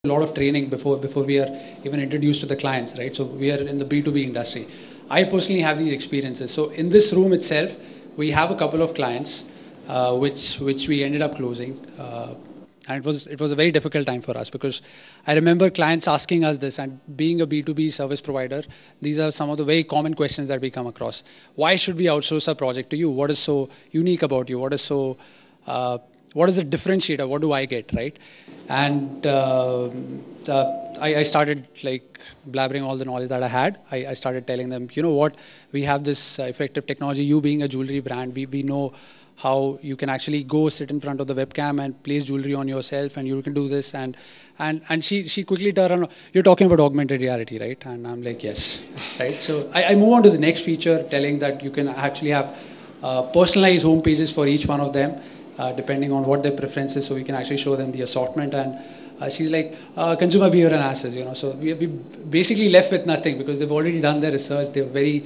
a lot of training before we are even introduced to the clients, right? So we are in the B2B industry. I personally have these experiences. So in this room itself, we have a couple of clients which we ended up closing. And it was a very difficult time for us because I remember clients asking us this, and being a B2B service provider, these are some of the very common questions that we come across. Why should we outsource a project to you? What is so unique about you? What is the differentiator? What do I get, right? And I started like blabbering all the knowledge that I had. I started telling them, you know what, we have this effective technology. You being a jewelry brand, we know how you can actually go sit in front of the webcam and place jewelry on yourself, and you can do this. And she quickly turned around. You're talking about augmented reality, right? And I'm like, yes, right. So I move on to the next feature, telling that you can actually have personalized home pages for each one of them, depending on what their preference is, so we can actually show them the assortment. And she's like, consumer behavior analysis, you know. So we basically left with nothing because they've already done their research. They're very,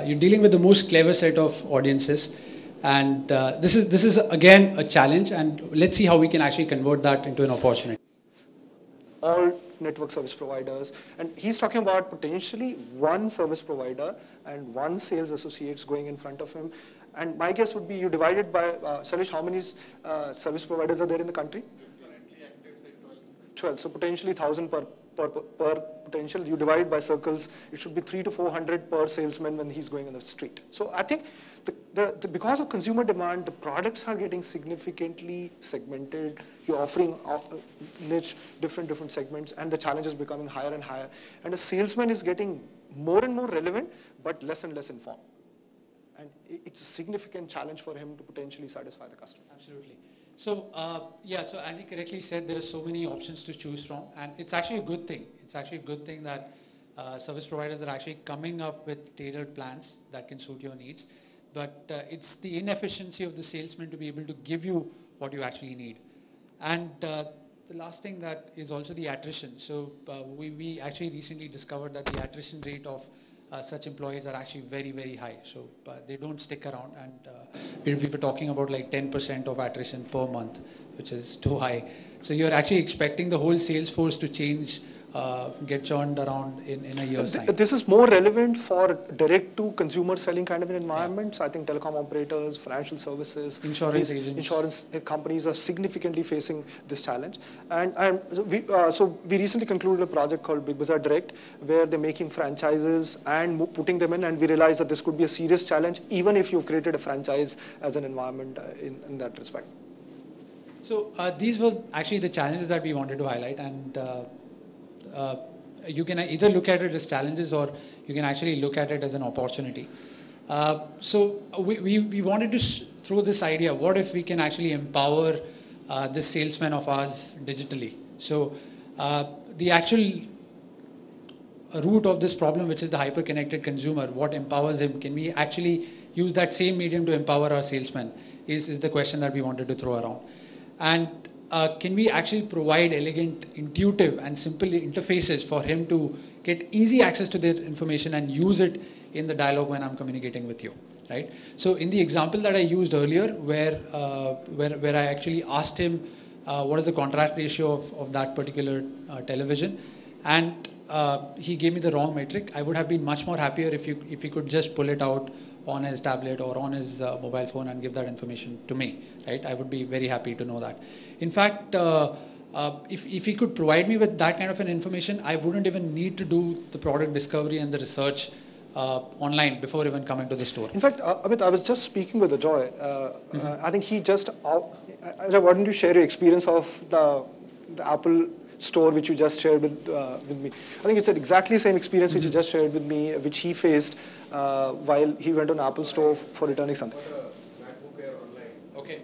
you're dealing with the most clever set of audiences. And this is again a challenge, and let's see how we can actually convert that into an opportunity. All network service providers, and he's talking about potentially one service provider and one sales associates going in front of him. And my guess would be you divided by, Salish, how many service providers are there in the country? Currently active, say 12. So potentially 1,000 per potential. You divide by circles, it should be 300 to 400 per salesman when he's going on the street. So I think because of consumer demand, the products are getting significantly segmented. You're offering niche, different segments, and the challenge is becoming higher and higher. And the salesman is getting more and more relevant, but less and less informed. And it's a significant challenge for him to potentially satisfy the customer. Absolutely. So yeah, so as he correctly said, there are so many options to choose from, and it's actually a good thing. It's actually a good thing that service providers are actually coming up with tailored plans that can suit your needs. But it's the inefficiency of the salesman to be able to give you what you actually need. And the last thing that is also the attrition. So we actually recently discovered that the attrition rate of such employees are actually very, very high. So they don't stick around, and we were talking about like 10% of attrition per month, which is too high. So you're actually expecting the whole sales force to change, get churned around in a year's time. This is more relevant for direct to consumer selling kind of an environment. Yeah. So I think telecom operators, financial services, insurance agents, insurance companies are significantly facing this challenge. And so we recently concluded a project called Big Bazaar Direct, where they're making franchises and putting them in, and we realized that this could be a serious challenge even if you've created a franchise as an environment in that respect. So these were actually the challenges that we wanted to highlight, and you can either look at it as challenges, or you can actually look at it as an opportunity. So we wanted to throw this idea: what if we can actually empower this salesman of ours digitally? So the actual root of this problem, which is the hyper-connected consumer, what empowers him? Can we actually use that same medium to empower our salesman? Is the question that we wanted to throw around. And can we actually provide elegant, intuitive, and simple interfaces for him to get easy access to the information and use it in the dialogue when I'm communicating with you, right? So in the example that I used earlier, where I actually asked him what is the contrast ratio of that particular television, and he gave me the wrong metric, I would have been much more happier if he could just pull it out on his tablet or on his mobile phone and give that information to me, right? I would be very happy to know that. In fact, if he could provide me with that kind of an information, I wouldn't even need to do the product discovery and the research online before even coming to the store. In fact, Amit, I was just speaking with Ajoy. I think he just, Ajoy, why don't you share your experience of the Apple store which you just shared with me. I think it's exactly the same experience which you just shared with me, which he faced while he went on Apple store for returning something. MacBook Air online. Okay.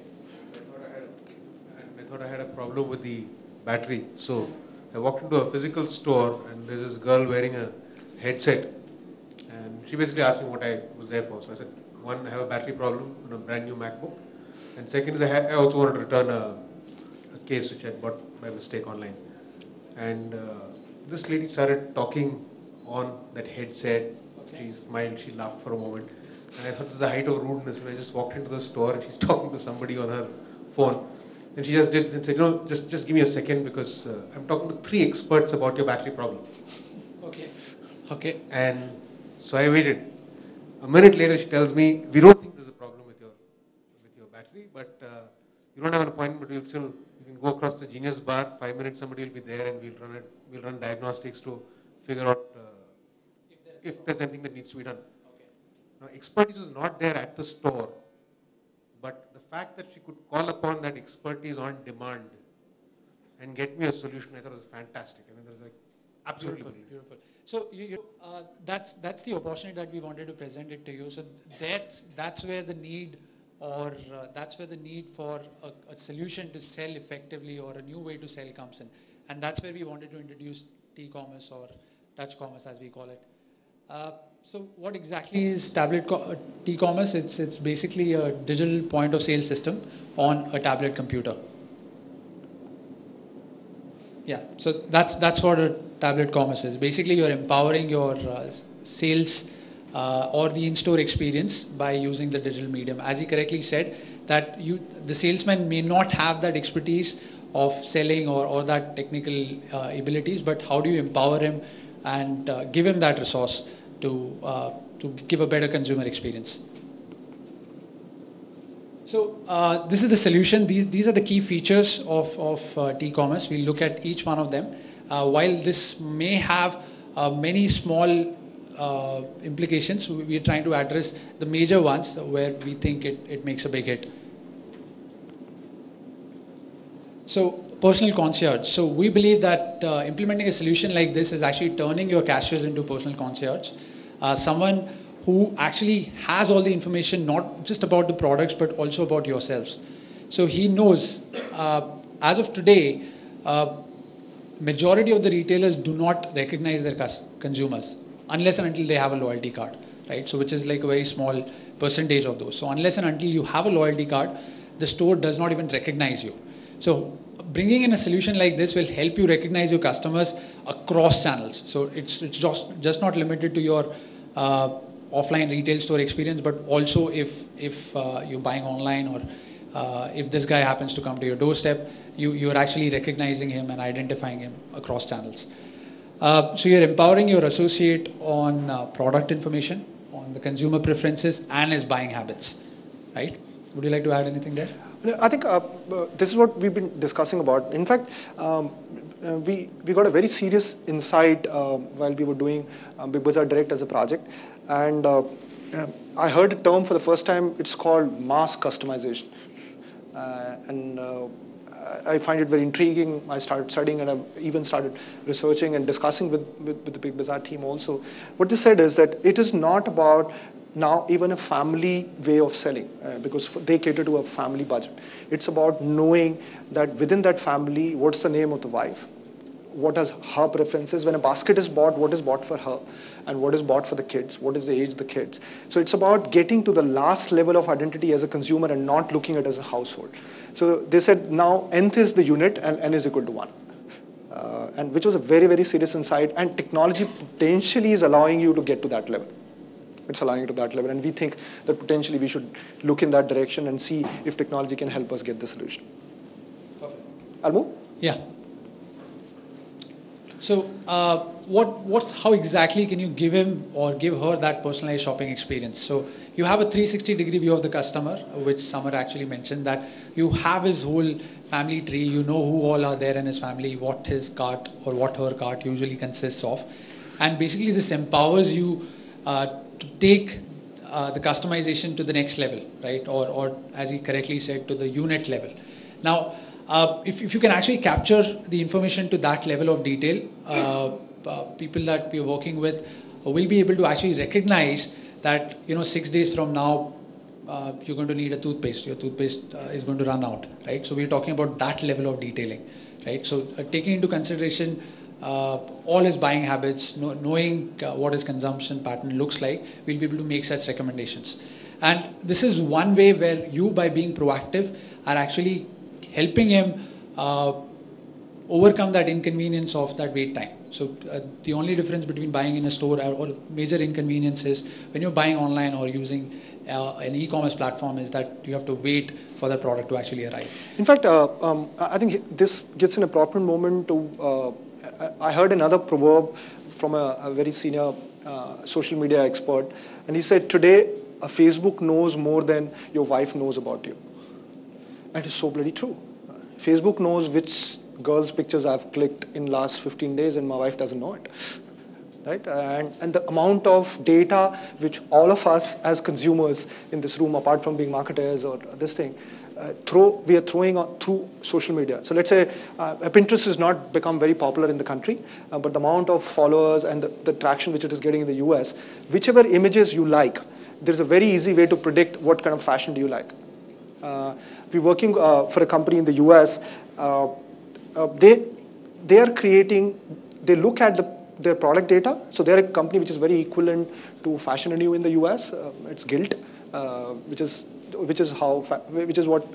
I thought I had a problem with the battery. So I walked into a physical store, and there's this girl wearing a headset, and she basically asked me what I was there for. So I said, one, I have a battery problem on a brand new MacBook, and second is I also wanted to return a case which I bought by mistake online. And this lady started talking on that headset. Okay. She smiled, she laughed for a moment. And I thought this is the height of rudeness. And I just walked into the store, and she's talking to somebody on her phone. And she just did and said, just give me a second because I'm talking to 3 experts about your battery problem. Okay. Okay. And so I waited. A minute later, she tells me, we don't think there's a problem with your battery, but you don't have an appointment, but you can go across the Genius Bar, 5 minutes, somebody will be there and we'll run diagnostics to figure out if there's anything that needs to be done. Okay. Now, expertise was not there at the store, but the fact that she could call upon that expertise on demand and get me a solution, I thought was fantastic. I mean, there's like absolutely beautiful. So that's the opportunity that we wanted to present it to you. So that's where the need, or that's where the need for a solution to sell effectively or a new way to sell comes in, and that's where we wanted to introduce T-commerce or touch commerce as we call it. So what exactly is tablet T-commerce? It's basically a digital point of sale system on a tablet computer. Yeah, so that's what a tablet commerce is. Basically, you're empowering your sales or the in-store experience by using the digital medium. As he correctly said, that the salesman may not have that expertise of selling or that technical abilities, but how do you empower him and give him that resource to give a better consumer experience? So this is the solution. These are the key features of T-commerce. We'll look at each one of them. While this may have many small implications, we're trying to address the major ones where we think it makes a big hit. So personal concierge. So we believe that implementing a solution like this is actually turning your cashiers into personal concierge. Someone who actually has all the information, not just about the products, but also about yourselves. So he knows, as of today, majority of the retailers do not recognize their consumers unless and until they have a loyalty card, right? So which is like a very small percentage of those. So unless and until you have a loyalty card, the store does not even recognize you. So bringing in a solution like this will help you recognize your customers across channels. So it's just not limited to your offline retail store experience, but also if you're buying online, or if this guy happens to come to your doorstep, you're actually recognizing him and identifying him across channels. So you're empowering your associate on product information, on the consumer preferences and his buying habits, right? Would you like to add anything there? I think this is what we've been discussing about. In fact, we got a very serious insight while we were doing Big Bazaar Direct as a project. And I heard a term for the first time. It's called mass customization. I find it very intriguing. I started studying, and I've even started researching and discussing with the Big Bazaar team also. What they said is that it is not about now even a family way of selling, because they cater to a family budget. It's about knowing that within that family, what's the name of the wife, what are her preferences. When a basket is bought, what is bought for her, and what is bought for the kids, what is the age of the kids. So it's about getting to the last level of identity as a consumer and not looking at it as a household. So they said now nth is the unit and n is equal to 1. And which was a very, very serious insight, and technology potentially is allowing you to get to that level. It's allowing you to that level, and we think that potentially we should look in that direction and see if technology can help us get the solution. Perfect. Almo? Yeah. So how exactly can you give him or give her that personalized shopping experience? So you have a 360-degree view of the customer, which Samar actually mentioned, that you have his whole family tree, you know who all are there in his family, what his cart or what her cart usually consists of. And basically this empowers you to take the customization to the next level, right? Or as he correctly said, to the unit level. Now, if you can actually capture the information to that level of detail, people that we're working with will be able to actually recognize that, 6 days from now, you're going to need a toothpaste. Your toothpaste is going to run out, right? So we're talking about that level of detailing, right? So taking into consideration all his buying habits, knowing what his consumption pattern looks like, we'll be able to make such recommendations. And this is one way where you, by being proactive, are actually helping him overcome that inconvenience of that wait time. So the only difference between buying in a store or major inconvenience is when you're buying online or using an e-commerce platform is that you have to wait for the product to actually arrive. In fact, I think this gets an appropriate moment to, I heard another proverb from a very senior social media expert, and he said, today, Facebook knows more than your wife knows about you. And it's so bloody true. Facebook knows which girls' pictures I've clicked in last 15 days, and my wife doesn't know it. Right? And the amount of data which all of us as consumers in this room, apart from being marketers or this thing, we are throwing through social media. So let's say Pinterest has not become very popular in the country, but the amount of followers and the traction which it is getting in the US, whichever images you like, there's a very easy way to predict what kind of fashion do you like. We're working for a company in the US. They are creating, they look at their product data. So they're a company which is very equivalent to Fashion New in the US. It's Gilt, which is what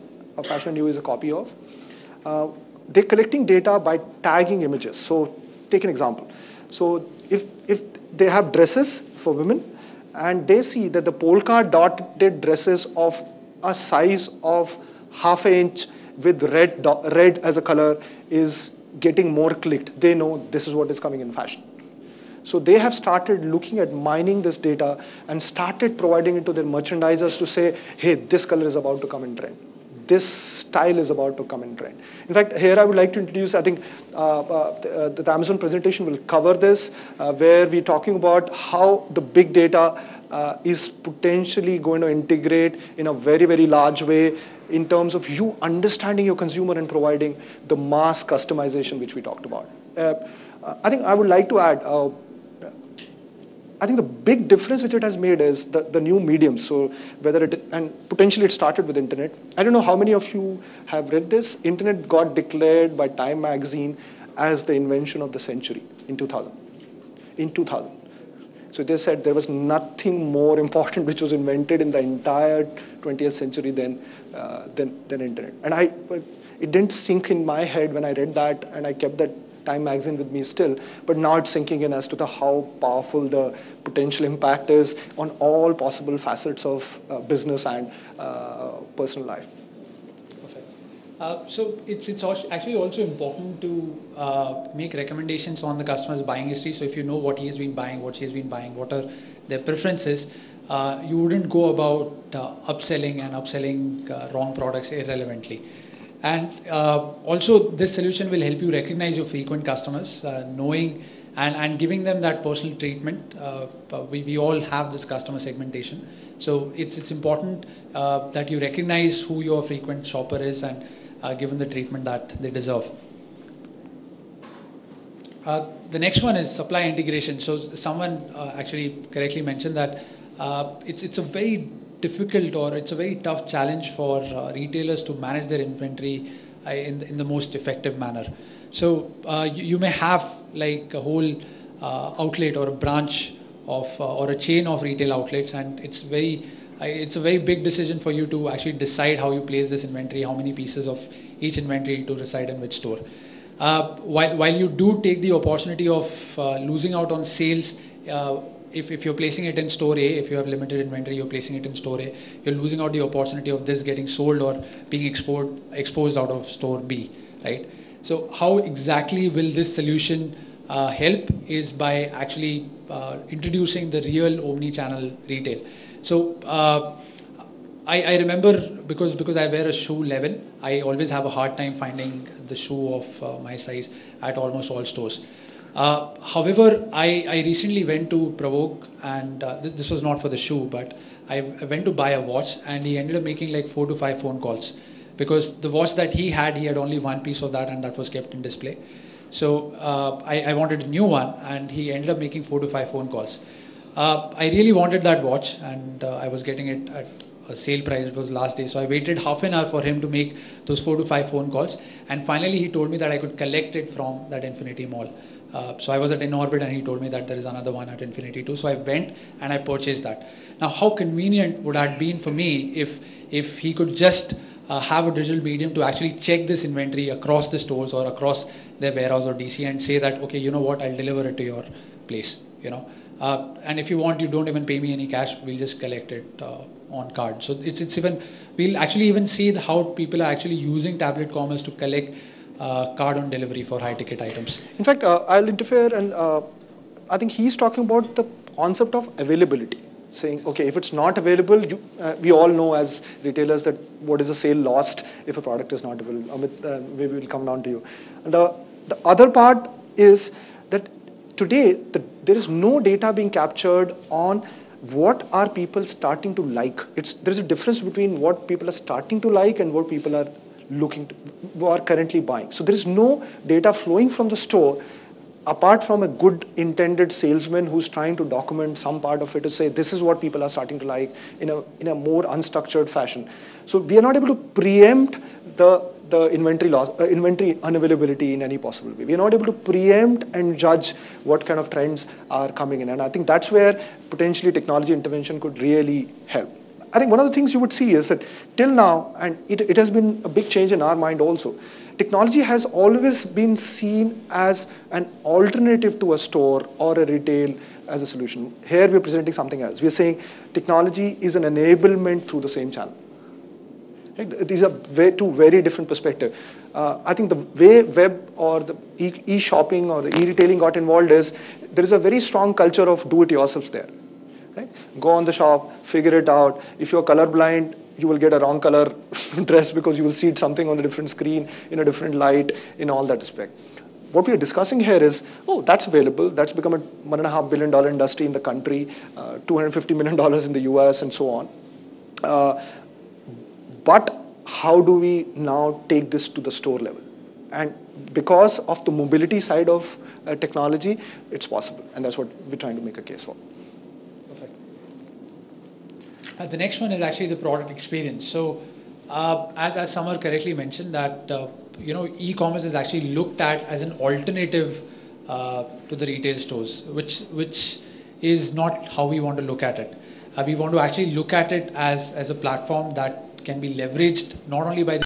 Fashion New is a copy of. They're collecting data by tagging images. So take an example. So if they have dresses for women, and they see that the polka dotted dresses of a size of ½ inch with red as a color is getting more clicked, they know this is what is coming in fashion. So they have started looking at mining this data and started providing it to their merchandisers to say, hey, this color is about to come in trend. This style is about to come in trend. In fact, here I would like to introduce, I think the Amazon presentation will cover this, where we're talking about how the big data is potentially going to integrate in a very, very large way in terms of you understanding your consumer and providing the mass customization which we talked about. I think I would like to add, I think the big difference which it has made is the new mediums. So whether and potentially it started with internet. I don't know how many of you have read this. Internet got declared by Time magazine as the invention of the century in 2000. In 2000. So they said there was nothing more important which was invented in the entire 20th century than internet. And it didn't sink in my head when I read that, and I kept that Time magazine with me still, but now it's sinking in as to how powerful the potential impact is on all possible facets of business and personal life. Perfect. So it's actually also important to make recommendations on the customer's buying history. So if you know what he has been buying, what she has been buying, what are their preferences, you wouldn't go about upselling wrong products irrelevantly. And also, this solution will help you recognize your frequent customers, knowing and giving them that personal treatment. We all have this customer segmentation. So it's important that you recognize who your frequent shopper is and give them the treatment that they deserve. The next one is supply integration. So someone actually correctly mentioned that it's a very difficult or it's a very tough challenge for retailers to manage their inventory in the most effective manner. So you may have like a whole outlet or a branch of or a chain of retail outlets, and it's a very big decision for you to actually decide how you place this inventory, how many pieces of each inventory to reside in which store. While you do take the opportunity of losing out on sales, if you're placing it in store A, if you have limited inventory, you're placing it in store A, you're losing out the opportunity of this getting sold or being exposed out of store B, right? So how exactly will this solution help is by actually introducing the real omni-channel retail. So I remember because I wear a shoe 11, I always have a hard time finding the shoe of my size at almost all stores. However, I recently went to Provoke, and this was not for the shoe, but I went to buy a watch, and he ended up making like 4 to 5 phone calls because the watch that he had only one piece of that, and that was kept in display. So I wanted a new one, and he ended up making 4 to 5 phone calls. I really wanted that watch, and I was getting it at a sale price. It was last day, so I waited half an hour for him to make those 4 to 5 phone calls, and finally he told me that I could collect it from that Infinity Mall. So I was at InOrbit, and he told me that there is another one at Infinity too. So I went and I purchased that. Now, how convenient would that have been for me if he could just have a digital medium to actually check this inventory across the stores or across their warehouse or DC and say that, okay, you know what, I'll deliver it to your place, you know. And if you want, you don't even pay me any cash, we'll just collect it on card. So it's even, we'll actually even see how people are actually using tablet commerce to collect card on delivery for high ticket items. In fact, I'll interfere, and I think he's talking about the concept of availability. Saying, okay, if it's not available, we all know as retailers that what is a sale lost if a product is not available. Amit, maybe we'll come down to you. And the other part is that today there is no data being captured on what are people starting to like. There's a difference between what people are starting to like and what people are who are currently buying. So there is no data flowing from the store apart from a good intended salesman who's trying to document some part of it to say this is what people are starting to like in a more unstructured fashion. So we are not able to preempt the inventory loss, inventory unavailability in any possible way. We are not able to preempt and judge what kind of trends are coming in. And I think that's where potentially technology intervention could really help. I think one of the things you would see is that till now, and it has been a big change in our mind also, technology has always been seen as an alternative to a store or a retail as a solution. Here we're presenting something else. We're saying technology is an enablement through the same channel. Right? These are two very different perspectives. I think the way web or the e-shopping or the e-retailing got involved is there is a very strong culture of do-it-yourself there. Right? Go on the shop, figure it out. If you're colorblind, you will get a wrong color dress because you will see something on a different screen, in a different light, in all that respect. What we are discussing here is, oh, that's available. That's become a $1.5 billion industry in the country, $250 million in the US, and so on. But how do we now take this to the store level? And because of the mobility side of technology, it's possible. And that's what we're trying to make a case for. The next one is actually the product experience. So, as Samar correctly mentioned, that e-commerce is actually looked at as an alternative to the retail stores, which is not how we want to look at it. We want to actually look at it as a platform that can be leveraged not only by the